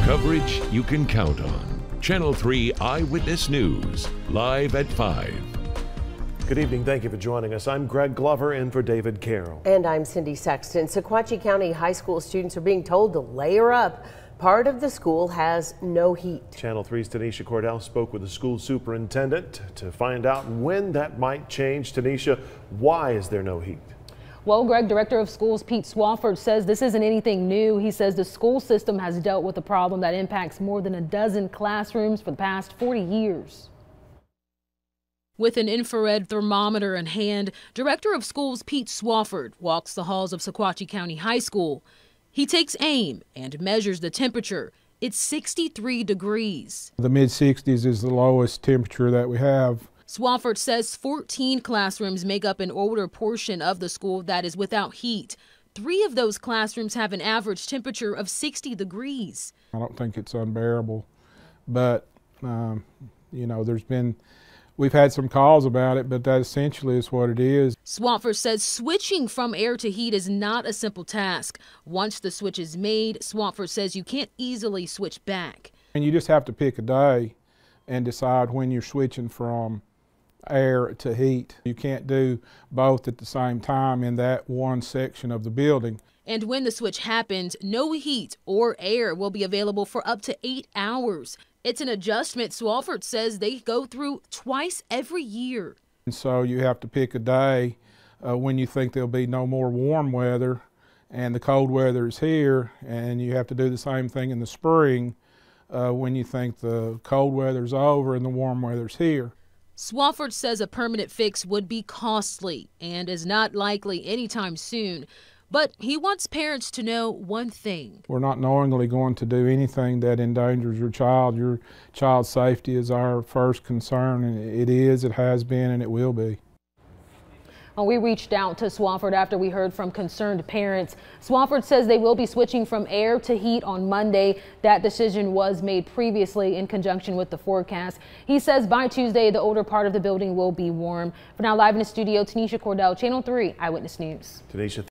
Coverage you can count on. Channel 3 Eyewitness News, live at 5. Good evening. Thank you for joining us. I'm Greg Glover in for David Carroll. And I'm Cindy Sexton. Sequatchie County high school students are being told to layer up. Part of the school has no heat. Channel 3's Tanisha Cordell spoke with the school superintendent to find out when that might change. Tanisha, why is there no heat? Well, Greg, Director of Schools Pete Swafford says this isn't anything new. He says the school system has dealt with a problem that impacts more than a dozen classrooms for the past 40 years. With an infrared thermometer in hand, Director of Schools Pete Swafford walks the halls of Sequatchie County High School. He takes aim and measures the temperature. It's 63 degrees. The mid-60s is the lowest temperature that we have. Swafford says 14 classrooms make up an older portion of the school that is without heat. 3 of those classrooms have an average temperature of 60 degrees. I don't think it's unbearable, but you know, we've had some calls about it, but that essentially is what it is. Swafford says switching from air to heat is not a simple task. Once the switch is made, Swafford says you can't easily switch back. And you just have to pick a day and decide when you're switching from air to heat. You can't do both at the same time in that one section of the building. And when the switch happens, no heat or air will be available for up to 8 hours. It's an adjustment Swafford says they go through twice every year. And so you have to pick a day when you think there'll be no more warm weather and the cold weather is here, and you have to do the same thing in the spring when you think the cold weather's over and the warm weather's here. Swafford says a permanent fix would be costly and is not likely anytime soon. But he wants parents to know one thing. We're not knowingly going to do anything that endangers your child. Your child's safety is our first concern, and it is, it has been, and it will be. Well, we reached out to Swafford after we heard from concerned parents. Swafford says they will be switching from air to heat on Monday. That decision was made previously in conjunction with the forecast. He says by Tuesday, the older part of the building will be warm. For now, live in the studio, Tanisha Cordell, Channel 3 Eyewitness News. Tanisha.